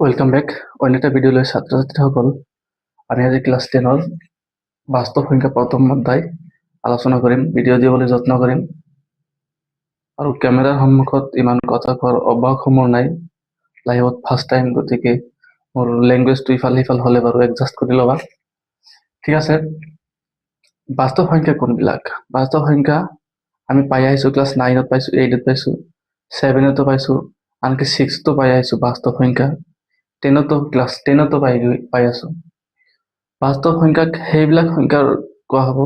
Welcome back. অন্য একটা video লয় ছাত্ৰছাত্ৰীসকল, আমি আজি ক্লাছ 10-ৰ বাস্তৱ সংখ্যা প্ৰথম অধ্যায় আলোচনা কৰিম। ভিডিঅ' দিবলৈ যত্ন কৰিম আৰু কেমেৰাৰ সন্মুখত ইমান কথা কোৱাৰ অভ্যাস মোৰ নাই, লাইভত ফাৰ্ষ্ট টাইম, গতিকে মোৰ লেংগুৱেজটো ইফাল সিফাল হ'লে বাৰু এডজাষ্ট কৰি ল'বা। ঠিক আছে। বাস্তৱ সংখ্যা কোনবিলাক? বাস্তৱ সংখ্যা আমি পাই আহিছোঁ ক্লাছ 9ত পাইছোঁ, 8ত পাইছোঁ, 7তো পাইছোঁ, আনকি 6তো পাই আহিছোঁ। বাস্তৱ সংখ্যা 10তো ক্লাছ 10তো পাই আছোঁ। বাস্তৱ সংখ্যাক সেইবিলাক সংখ্যাৰ কোৱা হ'ব,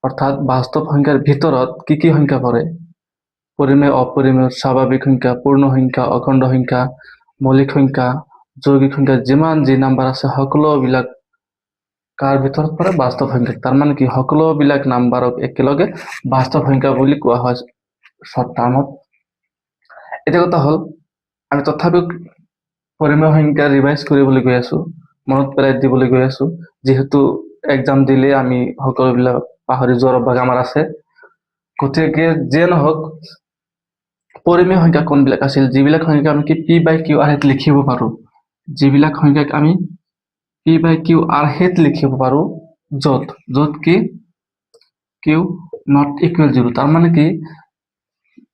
অৰ্থাৎ বাস্তৱ সংখ্যাৰ ভিতৰত কি কি সংখ্যা পৰে? পৰিমেয়, অপৰিমেয়, স্বাভাৱিক সংখ্যা, পূৰ্ণ সংখ্যা, অখণ্ড সংখ্যা, মৌলিক সংখ্যা, যৌগিক সংখ্যা, যিমান যি নাম্বাৰ আছে সকলোবিলাক কাৰ ভিতৰত পৰে? বাস্তৱ সংখ্যা। তাৰমানে কি, সকলোবিলাক নাম্বাৰক একেলগে বাস্তৱ সংখ্যা বুলি কোৱা হয় শ্বৰ্ট টাৰ্মত। এতিয়া কথা হ'ল, আমি তথাপিও পৰিমেয় সংখ্যা ৰিভাইজ কৰিবলৈ গৈ আছোঁ, মনত পেলাই দিবলৈ গৈ আছোঁ, যিহেতু এক্সাম দিলে আমি সকলোবিলাক পাহৰি যোৱাৰ অভ্যাস আমাৰ আছে। গতিকে যিয়ে নহওক, পৰিমেয় সংখ্যা কোনবিলাক আছিল? যিবিলাক সংখ্যা আমি P/Q/R লিখিব পাৰোঁ, যিবিলাক সংখ্যাক আমি P/Q/R লিখিব পাৰোঁ, য'ত কি Q নট ইকুৱেল 0। তাৰমানে কি,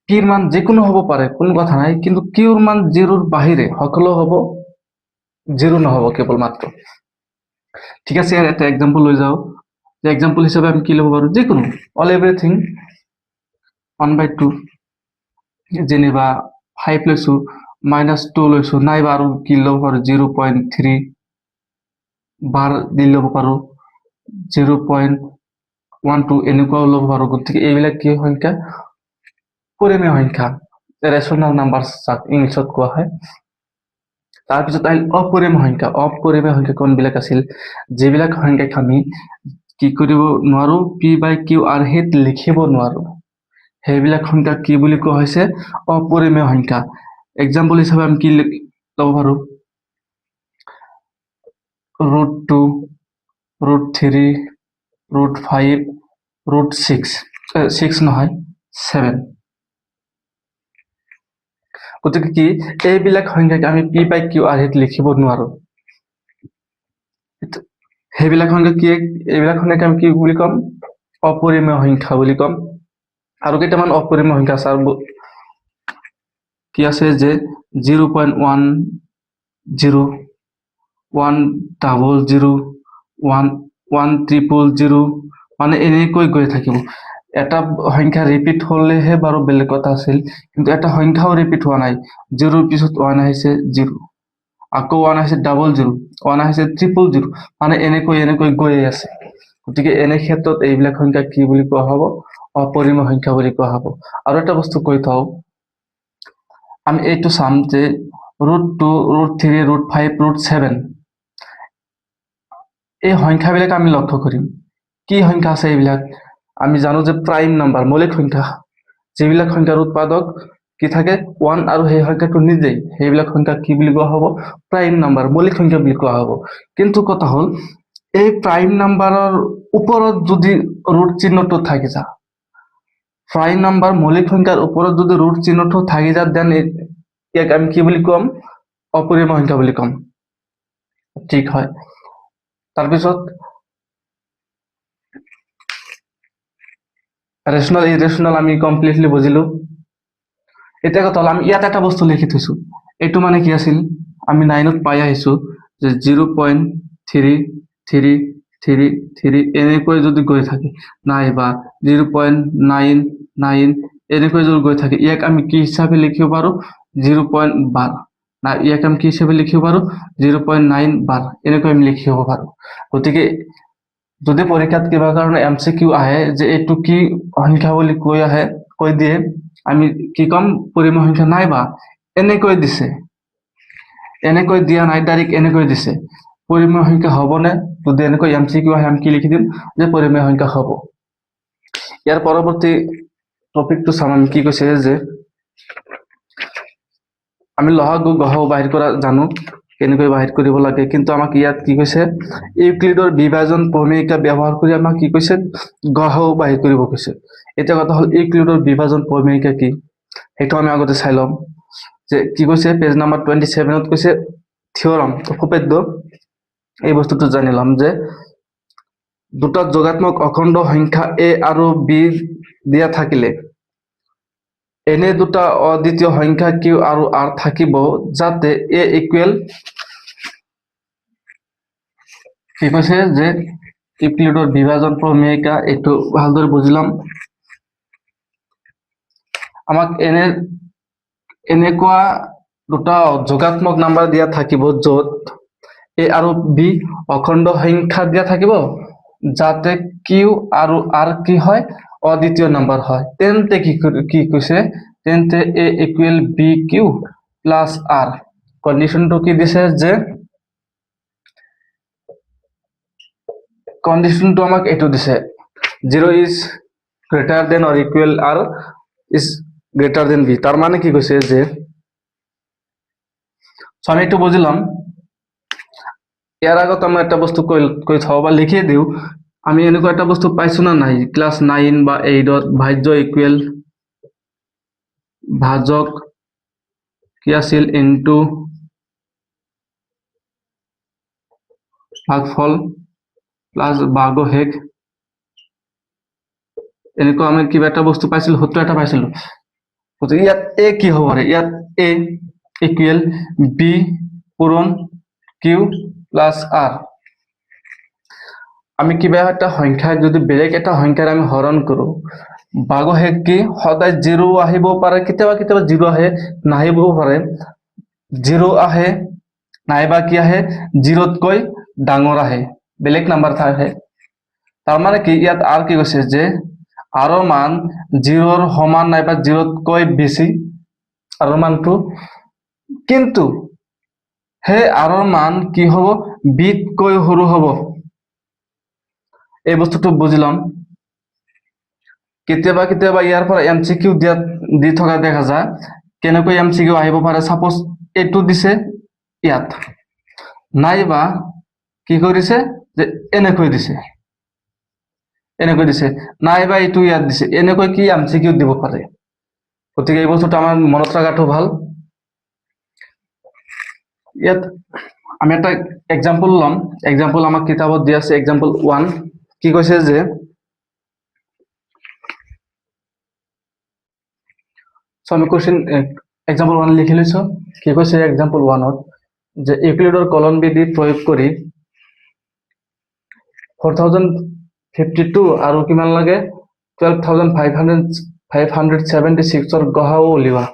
পিৰ মান যিকোনো হ'ব পাৰে, কোনো কথা নাই, কিন্তু কিউৰ মান 0ৰ বাহিৰে সকলো হ'ব 0 নহ'ব কেৱল মাত্ৰ। ঠিক আছে, ইয়াৰ এটা এক্সাম্পল লৈ যাওঁ। এক্সাম্পল হিচাপে আমি কি ল'ব পাৰোঁ? যিকোনো অল এভৰিথিং 1/2, যেনিবা 5 লৈছোঁ, -2 লৈছোঁ, নাইবা আৰু কি ল'ব পাৰোঁ 0.3 বাৰ দি ল'ব পাৰোঁ, 0.12 এনেকুৱাও ল'ব পাৰোঁ। গতিকে এইবিলাক কি সংখ্যা? পৰিমেয় সংখ্যা, ৰেচনেল নাম্বাৰ যাক ইংলিছত কোৱা হয়। তাৰপিছত আহিল অপৰিমেয় সংখ্যা। অপৰিমেয় সংখ্যা কোনবিলাক আছিল? যিবিলাক সংখ্যাক আমি কি কৰিব নোৱাৰোঁ, P/Q/R লিখিব নোৱাৰোঁ, সেইবিলাক সংখ্যা কি বুলি কোৱা হৈছে? অপৰিমেয় সংখ্যা। এক্সাম্পল হিচাপে আমি কি ল'ব পাৰোঁ? √2, √3, √5, √6 নহয় 7। গতিকে কি, এইবিলাক সংখ্যাক আমি P/Q/R লিখিব নোৱাৰোঁ। সেইবিলাক সংখ্যা কি? এইবিলাক সংখ্যাক আমি কি বুলি ক'ম? অপৰিমেয় সংখ্যা বুলি ক'ম। আৰু কেইটামান অপৰিমেয় সংখ্যা আছে, কি আছে যে 0.10, 100, 10000, মানে এনেকৈ গৈ থাকিব। এটা সংখ্যা ৰিপিট হ'লেহে বাৰু বেলেগ কথা আছিল, কিন্তু এটা সংখ্যাও ৰিপিট হোৱা নাই। 0ৰ পিছত 1 আহিছে 0, আকৌ 1 আহিছে 00, 1 আহিছে 000, মানে এনেকৈ গৈ আছে। গতিকে এনে ক্ষেত্ৰত এইবিলাক সংখ্যা কি বুলি কোৱা হ'ব? অপৰিমেয় সংখ্যা বুলি কোৱা হ'ব। আৰু এটা বস্তু কৈ থওঁ, আমি এইটো চাম যে √2, √3, √5, √7 এই সংখ্যাবিলাক আমি লক্ষ্য কৰিম। কি সংখ্যা আছে এইবিলাক? আমি জানো যে প্ৰাইম নাম্বাৰ, মৌলিক সংখ্যা, যিবিলাক সংখ্যাৰ উৎপাদক কি থাকে 1 আৰু সেই সংখ্যাটো নিজেই, সেইবিলাক সংখ্যা কি বুলি কোৱা হ'ব? প্ৰাইম নাম্বাৰ, মৌলিক সংখ্যা বুলি কোৱা হ'ব। কিন্তু কথা হ'ল, এই প্ৰাইম নাম্বাৰৰ ওপৰত যদি ৰুট চিহ্নটো থাকি যায়, প্ৰাইম নাম্বাৰ মৌলিক সংখ্যাৰ ওপৰত যদি ৰুট চিহ্নটো থাকি যায়, দেন ইয়াক আমি কি বুলি ক'ম? অপৰিমেয় সংখ্যা বুলি ক'ম। ঠিক হয়। তাৰপিছত ৰেচনেল, ইৰেচনেল আমি কমপ্লিটলি বুজিলোঁ। এতিয়া কথা হ'ল, আমি ইয়াত এটা বস্তু লিখি থৈছোঁ। এইটো মানে কি আছিল? আমি 9ত পাই আহিছোঁ যে 0.333 এনেকৈ যদি গৈ থাকে, নাইবা 0.99 এনেকৈ যদি গৈ থাকে, ইয়াক আমি কি হিচাপে লিখিব পাৰোঁ? 0.12। ইয়াক আমি কি হিচাপে লিখিব পাৰোঁ? 0.9 এনেকৈ আমি লিখিব পাৰোঁ। গতিকে যদি পৰীক্ষাত কিবা কাৰণে MCQ আহে যে এইটো কি সংখ্যা বুলি কৈ দিয়ে, আমি কি ক'ম? পৰিমেয় সংখ্যা, নাইবা এনেকৈ দিছে, এনেকৈ দিয়া নাই, ডাইৰেক্ট এনেকৈ দিছে, পৰিমেয় সংখ্যা হ'বনে? যদি এনেকৈ MCQ আহে, আমি কি লিখি দিম? যে পৰিমেয় সংখ্যা হ'ব। ইয়াৰ পৰৱৰ্তী টপিকটো চাম। আমি কি কৈছে যে আমি লসাগু গসাগু বাহিৰ কৰা জানো, কেনেকৈ বাহিৰ কৰিব লাগে, কিন্তু আমাক ইয়াত কি কৈছে? ইউক্লিডৰ বিভাজন প্ৰমেয়িকা ব্যৱহাৰ কৰি আমাক কি কৈছে? গসাগু বাহিৰ কৰিব কৈছে। এতিয়া কথা হ'ল, ইউক্লিডৰ বিভাজন প্ৰমেয়িকা কি, সেইটো আমি আগতে চাই ল'ম। যে কি কৈছে পেজ নাম্বাৰ 27 কৈছে থিয়ৰম উপপাদ্য এই বস্তুটো জানিলাম যে দুটা যোগাত্মক অখণ্ড সংখ্যা a আৰু b দিয়া থাকিলে এনে দুটা অদ্বিতীয় সংখ্যা q আৰু r থাকিব যাতে a ইকুৱেল কি কৈছে যে ইউক্লিডৰ বিভাজন প্ৰমেয়িকা এইটো ভালদৰে বুজিলাম আমাক এনেকুৱা দুটা যোগাত্মক নাম্বাৰ দিয়া থাকিব য'ত a আৰু b অখণ্ড সংখ্যা দিয়া থাকিব যাতে q আৰু r কি হয় অদ্বিতীয় নাম্বাৰ হয় তেন্তে কি কৈছে তেন্তে a equal bq plus r কন্ডিশনটো কি দিছে যে কন্ডিশনটো আমাক এইটো দিছে 0 is greater than or equal r is greater than b তার মানে কি কৈছে যে আমি একটু বুঝলাম ইয়ার আগত আমরা একটা বস্তু কৈ থাও বা লিখিয়ে দিও আমি এনেকুৱা একটা বস্তু পাইছো না নাই ক্লাস 9 বা 8 ভাজ্য ইকুৱেল ভাজক কি আছিল ইনটু ভাগফল প্লাস ভাগশেষ এনেকুৱা আমি কিবা এটা বস্তু পাইছিল সূত্ৰ এটা পাইছিলো গতিকে ইয়াত a কি হ'ব ইয়াত a ইকুৱেল b পূৰণ q প্লাস r আমি কিবা একটা সংখ্যাক যদি বেলেগ এটা সংখ্যাৰ আমি হৰণ কৰো ভাগশেষ কি সদায় 0 আহিব পাৰে কেতিয়াবা কেতিয়াবা 0 আহে নাহিবও পাৰে 0 আহে নাইবা কি আহে 0তকৈ ডাঙৰ আহে বেলেগ নাম্বাৰ থাকে তাৰ মানে কি ইয়াত r কি কৈছে যে r ৰ মান 0ৰ সমান নাইবা 0তকৈ বেছি r ৰ মানটো কিন্তু হে r ৰ মান কি হ'ব bতকৈ সৰু হ'ব এই বস্তুটো বুঝলাম কেতিয়াবা কেতিয়াবা ইয়াৰ পৰা এমসিকিউ দি থকা দেখা যায় কেনেকৈ এমসিকিউ আহিব পাৰে সাপোজ এইটো দিছে ইয়াত নাইবা কি কৰিছে যে এনেকৈ দিছে নাইবা এইটো ইয়াত দিছে এনেকৈ কি এমসিকিউ দিব পাৰে গতিকে এই বস্তুটো আমাৰ মনত ৰাখাটো ভাল ইয়াত আমি একটা এক্সাম্পল লম এক্সাম্পল আমাক কিতাবত দিয়া আছে এক্সাম্পল 1 কি কৈছে যে আমি কোশ্চেন এক্সাম্পল 1 লিখি লৈছো কি কৈছে এক্সাম্পল 1ত যে ইউক্লিডৰ কলন বিধি প্ৰয়োগ কৰি 4052 আৰু কিমান লাগে 12576 ৰ গহাও উলিওৱা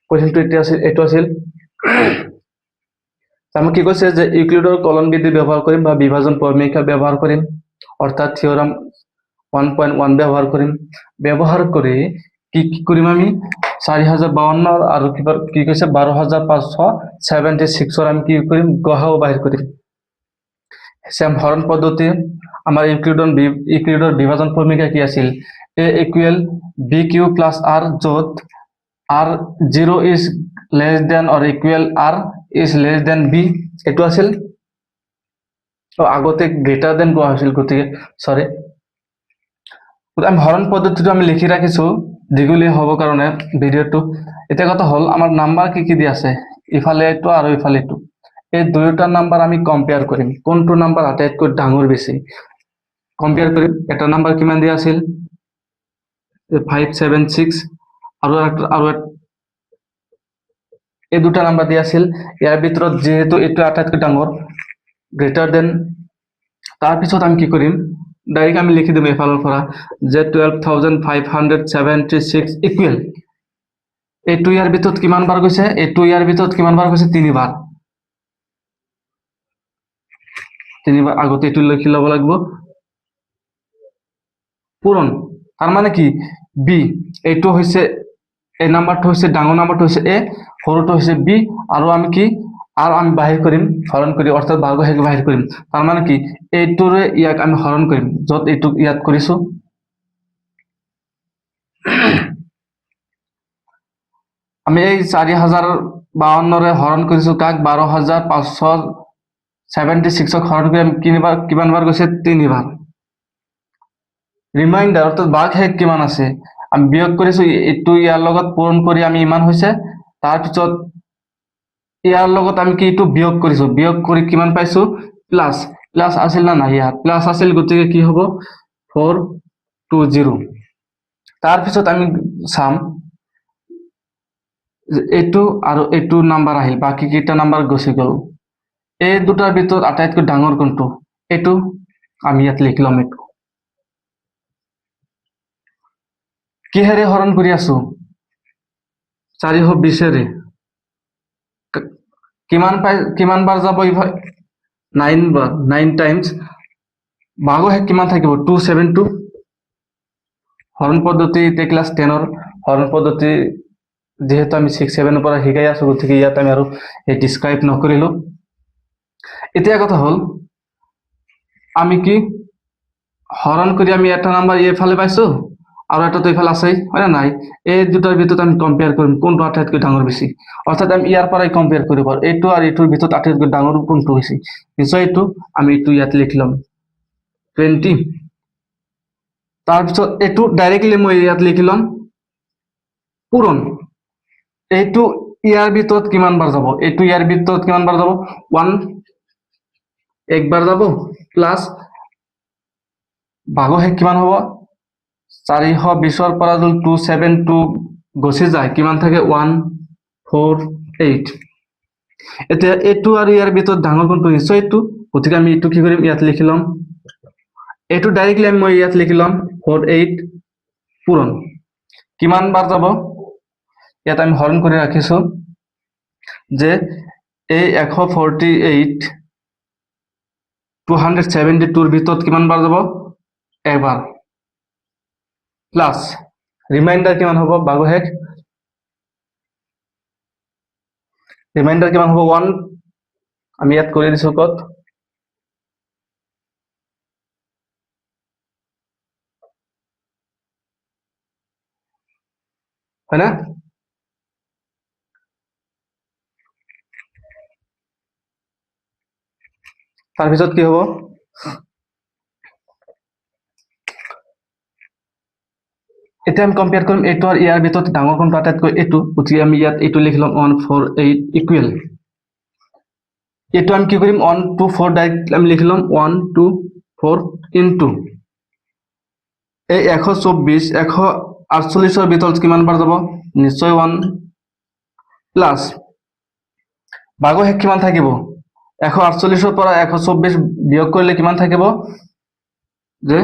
কোশ্চেনটো এইটো আছিল আমি কি কৈছে যে ইউক্লিডৰ কলন বিধি ব্যৱহাৰ কৰিম বা বিভাজন প্ৰমেয়িকা ব্যৱহাৰ কৰিম অৰ্থাৎ থিওৰাম 1.1 ব্যৱহাৰ কৰি কি কৰিম আমি 4052 আৰু কি কৈছে 12576 ৰ আমি কি কৰিম গহাও বাহিৰ কৰিম সেম হৰণ পদ্ধতি আমাৰ ইউক্লিডৰ বিভাজন প্ৰমেয়িকা কি আছিল a equal bq plus r য'ত r 0 is less than or equal r is less than b এটো আছিল তো আগতে গ্রেটার দেন কোৱা হৈছিল গতিকে সৰি আমি হৰণ পদ্ধতিটো আমি লিখি ৰাখিছো দীঘলীয়া হ'ব কাৰণে ভিডিওটো এটা কথা হল আমাৰ নাম্বাৰ কি দি আছে ইফালে এটো আৰু ইফালে এটো এই দুয়োটা নাম্বাৰ আমি কম্পেয়াৰ কৰিম কোনটো নাম্বাৰ আটাইতকৈ ডাঙৰ বেছি কম্পেয়াৰ কৰিম এটা নাম্বাৰ কিমান দিয়া আছিল 576 আৰু এই দুটা নাম্বাৰ দিয়া আছিল ইয়াৰ ভিতৰত যেহেতু এটো আটাইতকৈ ডাঙৰ গ্ৰেটাৰ দেন তাৰ পিছত আমি কি কৰিম ডাইৰেক্ট আমি লিখি দিম এফালৰ পৰা যে 12576 ইকুৱেল এইটো ইয়াৰ ভিতৰত কিমান বাৰ গৈছে এইটো ইয়াৰ ভিতৰত কিমান বাৰ গৈছে তিনিবাৰ আগতে এইটো লিখি ল'ব লাগিব পূৰণ তাৰ মানে কি বি এইটো হৈছে এই নাম্বাৰটো হৈছে ডাঙৰ নাম্বাৰটো হৈছে এ সৰুটো হৈছে বি আৰু আমি কি আৰ আমি বাহিৰ কৰিম হৰণ কৰি অৰ্থাৎ ভাগশেষ বাহিৰ কৰিম তাৰ মানে কি এইটোৰে ইয়াক আমি হৰণ কৰিম যত এইটো ইয়াত কৰিছো আমি এই 4052 ৰে হৰণ কৰিছো কাক 12576 ক হৰণ কৰি কিমান বাৰ গৈছে তিনিবাৰ ৰিমাইন্ডাৰ অৰ্থাৎ ভাগশেষ কিমান আছে আমি বিয়োগ কৰিছো এইটো ইয়াৰ লগত পূৰণ কৰি আমি ইমান হৈছে তাৰপিছত ইয়াৰ লগত আমি কি এইটো বিয়োগ কৰিছো, বিয়োগ কৰি কিমান পাইছো প্লাস, প্লাস আছিল না নাই, ইয়াত প্লাস আছিল, গতিকে কি হ'ব 420। তাৰপিছত আমি চাম এইটো আৰু এইটো নাম্বাৰ আহিল, বাকী কেইটা নাম্বাৰ গুচি গ'ল। এই দুটাৰ ভিতৰত আটাইতকৈ ডাঙৰ কোনটো, এইটো আমি ইয়াত লিখি ল'ম। এইটো কিহেৰে হৰণ কৰি আছো, 420ৰে। কিমান বাৰ যাব, 9 বাৰ, 9 টাইমছ। ভাগশেষ কিমান থাকিব, 272। হৰণ পদ্ধতি এতিয়া ক্লাছ 10ৰ হৰণ পদ্ধতি যেহেতু আমি 6-7ৰ পৰা শিকাই আছো, গতিকে ইয়াত আমি আৰু ডিসক্ৰাইব নকৰিলো। এতিয়া কথা হ'ল আমি কি হৰণ কৰি আমি এটা নাম্বাৰ এইফালে পাইছো আৰু এটাতো এইফালে আছেই, হয় না নাই? এই দুটাৰ ভিতৰত আমি কম্পেয়াৰ কৰিম কোনটো আটাইতকৈ ডাঙৰ বেছি, অৰ্থাৎ আমি ইয়াৰ পৰাই কম্পেয়াৰ কৰিব পাৰোঁ এইটো আৰু এইটোৰ ভিতৰত আটাইতকৈ ডাঙৰ কোনটো বেছি। নিশ্চয় এইটো, আমি এইটো ইয়াত লিখি ল'ম 20। তাৰপিছত এইটো ডাইৰেক্টলি মই ইয়াত লিখি ল'ম পূৰণ। এইটো ইয়াৰ ভিতৰত কিমান বাৰ যাব, এইটো ইয়াৰ ভিতৰত কিমান বাৰ যাব, 1 একবাৰ যাব, প্লাস ভাগশেষ কিমান হ'ব, 420ৰ পৰা যদি 272 গুচি যায় কিমান থাকে, 148। এতিয়া এইটো আৰু ইয়াৰ ভিতৰত ডাঙৰ কোনটো, নিশ্চয় এইটো, গতিকে আমি এইটো কি কৰিম, ইয়াত লিখি ল'ম। এইটো ডাইৰেক্টলি মই ইয়াত লিখি ল'ম 48 পূৰণ। কিমান বাৰ যাব, ইয়াত আমি হৰণ কৰি ৰাখিছো যে এই 148 272ৰ ভিতৰত কিমান বাৰ যাব, এবাৰ, প্লাস ৰিমাইণ্ডাৰ কিমান হ'ব, ভাগশেষ ৰিমাইণ্ডাৰ কিমান হ'ব, 1। আমি ইয়াত কৰি দিছো ক'ত, হয় না? তাৰপিছত কি হ'ব, এতিয়া আমি কম্পেয়াৰ কৰিম এইটো আৰু ইয়াৰ ভিতৰত ডাঙৰ কোনটো আটাইতকৈ, এইটো, গতিকে আমি ইয়াত এইটো লিখি ল'ম 148 ইকুৱেল। এইটো আমি কি কৰিম, 124 ডাইৰেক্ট আমি লিখি ল'ম 124 ইনটু এই 148ৰ ভিতৰত কিমান বাৰ যাব, নিশ্চয় 1, প্লাস ভাগশেষ কিমান থাকিব, 148ৰ পৰা 124 বিয়োগ কৰিলে কিমান থাকিব, যে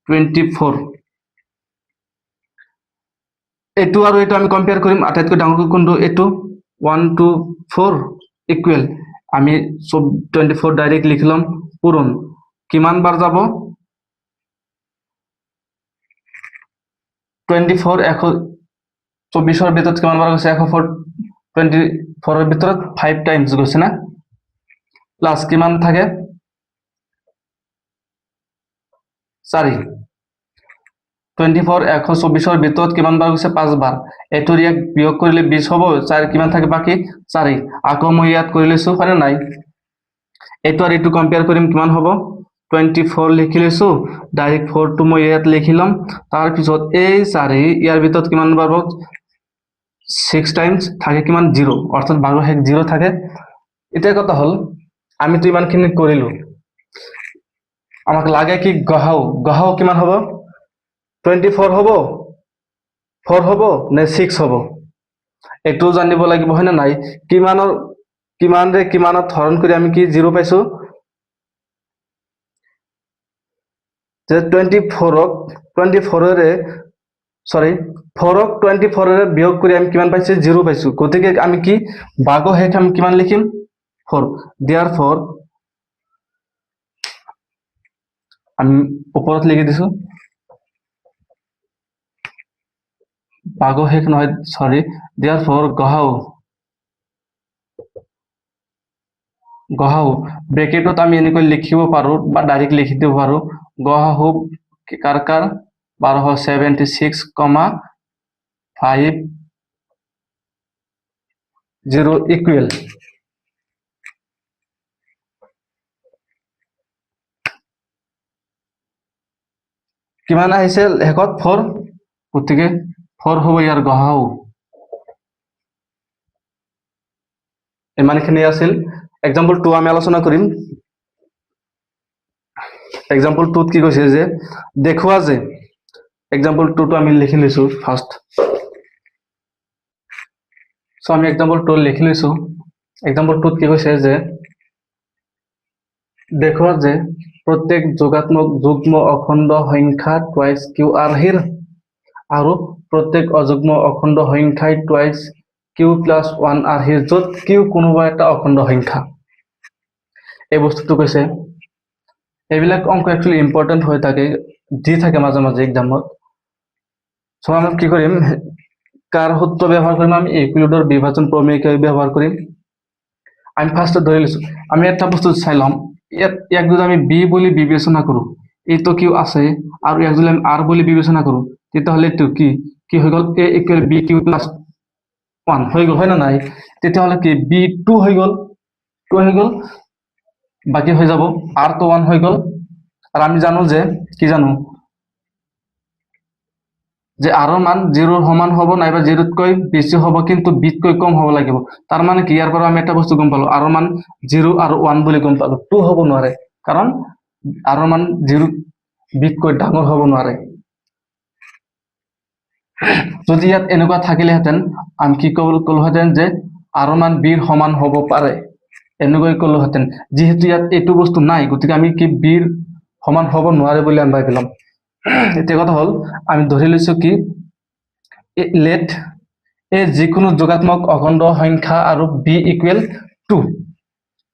24। এইটো আৰু এইটো আমি কম্পেয়াৰ কৰিম, আটাইতকৈ ডাঙৰ কোনটো, এইটো 124 ইকুৱেল, আমি 24 ডাইৰেক্ট লিখি ল'ম পূৰণ। কিমান বাৰ যাব, 24 124ৰ ভিতৰত কিমান বাৰ গৈছে, 124ৰ ভিতৰত 5 টাইমছ গৈছে না, প্লাস কিমান থাকে 4। 24 124ৰ ভিতৰত কিমান বাৰ গৈছে, 5 বাৰ। এইটোৰ ইয়াক বিয়োগ কৰিলে 20 হ'ব, 4 কিমান থাকে বাকী, 4। আকৌ মই ইয়াত কৰি লৈছো, হয় না নাই? এইটো আৰু এইটো কম্পেয়াৰ কৰিম, কিমান হ'ব, 24 লিখি লৈছো, ডাইৰেক্ট 4টো মই ইয়াত লিখি ল'ম। তাৰপিছত এই 4 ইয়াৰ ভিতৰত কিমান বাৰ 6 টাইমছ থাকে, কিমান, 0, অৰ্থাৎ ভাগশেষ 0 থাকে। এতিয়া কথা হ'ল আমিতো ইমানখিনি কৰিলো, আমাক লাগে কি গহাও কিমান হ'ব, 24 হ'ব, 4 হ'ব নে 6 হ'ব, এইটো জানিব লাগিব, হয় না নাই? কিমানত হৰণ কৰি আমি কি 0 পাইছো, যে 24ক 24ৰে বিয়োগ কৰি আমি কিমান পাইছো, 0 পাইছো, গতিকে আমি কি ভাগশেষ আমি কিমান লিখিম, 4। therefore আমি ওপৰত লিখি দিছো, ভাগশেষ নহয়, therefore গহাও ব্ৰেকেটত আমি এনেকৈ লিখিব পাৰো বা ডাইৰেক্ট লিখি দিব পাৰো, গহাও কাৰ 1276,50 ইকুৱেল। কিমান আহিছে শেষত, 4, গতিকে 4 হ'ব ইয়াৰ গহাও। ইমানখিনি আছিল। এক্সাম্পল 2 আমি আলোচনা কৰিম। এক্সাম্পল 2ত কি কৈছে যে দেখুৱা যে, এক্সাম্পল 2টো আমি লিখি লৈছো ফাৰ্ষ্ট। সো আমি এক্সাম্পল 2 লিখি লৈছো। এক্সাম্পল 2ত কি কৈছে যে দেখুৱা যে প্ৰত্যেক যোগাত্মক যুগ্ম অখণ্ড সংখ্যা টুৱাইচ কিউ আৰ্হিৰ আৰু প্ৰত্যেক অযুগ্ম অখণ্ড সংখ্যাই টুৱাইচ কিউ প্লাছ 1 আৰ্হিৰ, য'ত কিউ কোনোবা এটা অখণ্ড সংখ্যা। এই বস্তুটো কৈছে। এইবিলাক অংক একচুৱেলি ইম্পৰ্টেণ্ট হৈ থাকে, দি থাকে মাজে মাজে এক্সামত। সো আমি কি কৰিম, কাৰ সূত্ৰ ব্যৱহাৰ কৰিম, আমি ইউক্লিডৰ বিভাজন প্ৰমেয়কে ব্যৱহাৰ কৰিম। আমি ফাৰ্ষ্টত ধৰি লৈছো, আমি এটা বস্তু চাই ল'ম, ইয়াক যদি আমি বি বুলি বিবেচনা কৰোঁ, এইটো কিউ আছে, আৰু ইয়াক যদি আমি আৰ বুলি বিবেচনা কৰোঁ, তেতিয়াহ'লে এইটো কি হৈ গ'ল, a equal B Q plus 1 হৈ গ'ল, হয় না নাই? তেতিয়াহ'লে কি বি 2 হৈ গ'ল, বাকী হৈ যাব আৰ টো 1 হৈ গ'ল। আৰু আমি জানো যে কি জানো যে আৰৰ মান 0ৰ সমান হ'ব নাইবা 0তকৈ বেছি হ'ব, কিন্তু বিতকৈ কম হ'ব লাগিব। তাৰ মানে কি, ইয়াৰ পৰা আমি এটা বস্তু গম পালো, আৰৰ মান 0 আৰু 1 বুলি গম পালো। 2 হ'ব নোৱাৰে, কাৰণ আৰৰ মান 0 বিতকৈ ডাঙৰ হ'ব নোৱাৰে। যদি ইয়াত এনেকুৱা থাকিলেহেঁতেন আমি কি ক'লোহেঁতেন যে আৰৰ মান বিৰ সমান হ'ব পাৰে, এনেকৈ ক'লোহেঁতেন। যিহেতু ইয়াত এইটো বস্তু নাই, গতিকে আমি কি বিৰ সমান হ'ব নোৱাৰে বুলি আমি ভাবি ল'ম। এতিয়া কথা হ'ল, আমি ধৰি লৈছো কি লেট এ যিকোনো যোগাত্মক অখণ্ড সংখ্যা আৰু বি ইকুৱেল 2,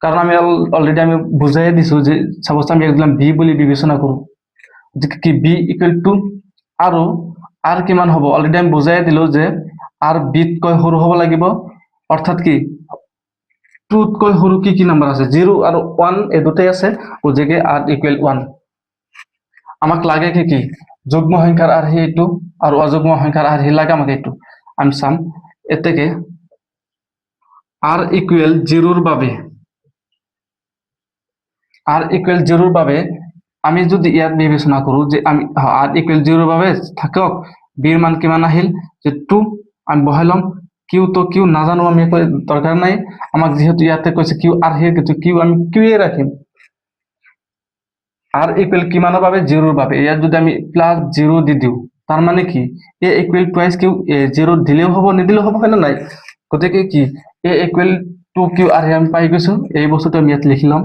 কাৰণ আমি অলৰেডি আমি বুজাই দিছো যে সাপোজ আমি একদম বি বুলি বিবেচনা কৰোঁ, গতিকে কি বি ইকুৱেল 2, আৰু আৰ কিমান হ'ব, অলৰেডি আমি বুজাই দিলো যে আৰ বিতকৈ সৰু হ'ব লাগিব, অৰ্থাৎ কি 2তকৈ সৰু কি নাম্বাৰ আছে, 0 আৰু 1 এই দুটাই আছে, গতিকে আৰ ইকুৱেল 1। আমাক লাগে কি যুগ্ম সংখ্যাৰ আৰ্হি এইটো, আৰু অযুগ্ম সংখ্যাৰ আৰ্হি লাগে আমাক এইটো। আমি চাম এতেকে আৰ ইকুৱেল 0ৰ বাবে আমি যদি ইয়াত বিবেচনা কৰোঁ যে আমি আৰ ইকুৱেল 0ৰ বাবে থাকক, বিৰ মান কিমান আহিল যে 2, আমি বহাই ল'ম। কিউ তো কিউ নাজানো আমি, দৰকাৰ নাই আমাক, যিহেতু ইয়াতে কৈছে কিউ আৰ্হি, কিন্তু কিউ আমি কিউয়ে ৰাখিম। আৰ ইকুৱেল কিমানৰ বাবে, 0ৰ বাবে। ইয়াত যদি আমি প্লাস 0 দি দিওঁ, তাৰ মানে কি এ ইকুৱেল টুৱাইচ কিউ, 0 দিলেও হ'ব নিদিলেও হ'ব, হয় না নাই? গতিকে কি এ ইকুৱেল 2 কিউ আৰ্হি আমি পাই গৈছো। এই বস্তুটো আমি ইয়াত লিখি ল'ম।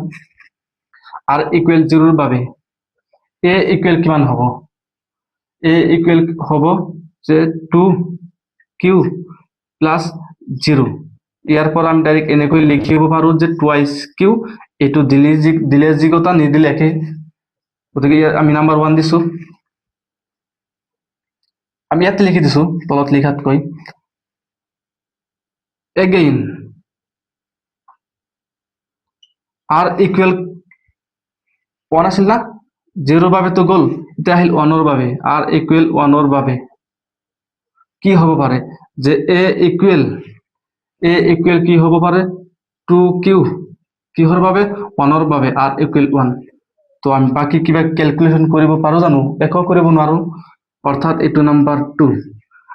আৰ ইকুৱেল 0ৰ বাবে এ ইকুৱেল কিমান হ'ব, এ ইকুৱেল হ'ব যে 2 কিউ প্লাস 0। ইয়াৰ পৰা আমি ডাইৰেক্ট এনেকৈ লিখিব পাৰো যে টুৱাইচ কিউ, এইটো দিলে যি কথা, নিদিলে একে। গতিকে আমি নাম্বাৰ 1 দিছো, আমি ইয়াতে লিখি দিছো তলত লিখাতকৈ। এগেইন আৰ ইকুৱেল 1 আছিল না, 0ৰ বাবে তো গ'ল, এতিয়া আহিল 1ৰ বাবে। আৰ ইকুৱেল 1ৰ বাবে কি হ'ব পাৰে যে এ ইকুৱেল কি হ'ব পাৰে 2 কিউ, কিহৰ বাবে 1ৰ বাবে, আৰ ইকুৱেল 1। তো আমি বাকি কিবা ক্যালকুলেশন কৰিব পাৰো জানো? একো কৰিব নোৱাৰো, অৰ্থাৎ এইটো নাম্বাৰ 2।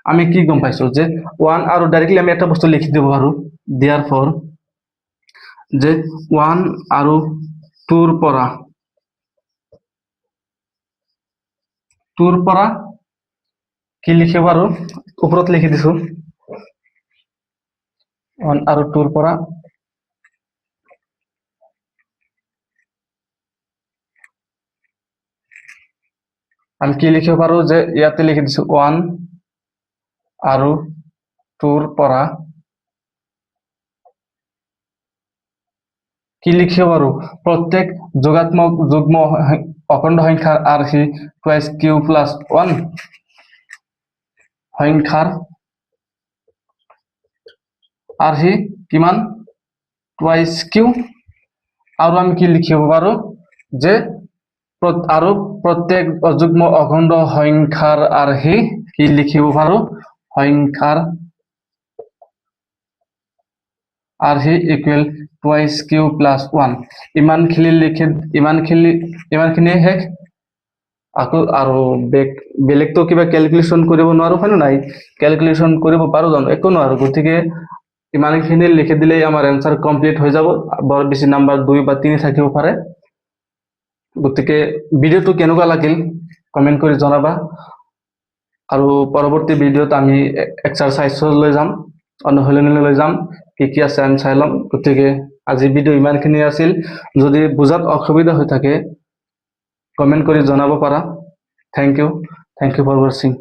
আমি কি গম পাইছো যে 1, আৰু ডাইৰেক্টলি আমি এটা বস্তু লিখি দিব পাৰো, দিয়াৰ ফৰ যে 1 আৰু 2ৰ পৰা কি লিখিব পাৰো, ওপৰত লিখি দিছো 1 আৰু 2ৰ পৰা আমি কি লিখিব পাৰো যে ইয়াতে লিখি দিছো 1 আৰু 2ৰ পৰা কি লিখিব পাৰো, প্ৰত্যেক যোগাত্মক যুগ্ম অখণ্ড সংখ্যাৰ আৰ্হি টুৱাইচ কিউ প্লাস 1 সংখ্যাৰ আৰ্হি কিমান টুৱাইচ কিউ। আৰু আমি কি লিখিব পাৰো যে আৰু প্ৰত্যেক অযুগ্ম অখণ্ড সংখ্যাৰ আৰ্হি কি লিখিব পাৰো, সংখ্যাৰ আৰ্হি ইকুৱেল টুৱাইচ কিউ প্লাস 1। ইমানখিনি শেষ। আকৌ আৰু বেলেগতো কিবা ক্যালকুলেশন কৰিব নোৱাৰো, হয় নাই? ক্যালকুলেশন কৰিব পাৰো জানো? একো নোৱাৰো। গতিকে ইমানখিনি লিখি দিলেই আমাৰ এনসাৰ কমপ্লিট হৈ যাব বৰ বেছি নাম্বাৰ 2 বা 3 থাকিব পাৰে গতিকে ভিডিওটো কেনেকুৱা লাগিল কমেন্ট কৰি জনাবা আৰু পৰৱৰ্তী ভিডিওত আমি এক্সাৰসাইজলৈ যাম অনুশীলনীলৈ যাম কি আছে আমি চাই ল'ম গতিকে আজি ভিডিও ইমানখিনি আছিল যদি বুজাত অসুবিধা হৈ থাকে কমেন্ট কৰি জনাব পাৰা থ্যাংক ইউ ফৰ ওয়াচিং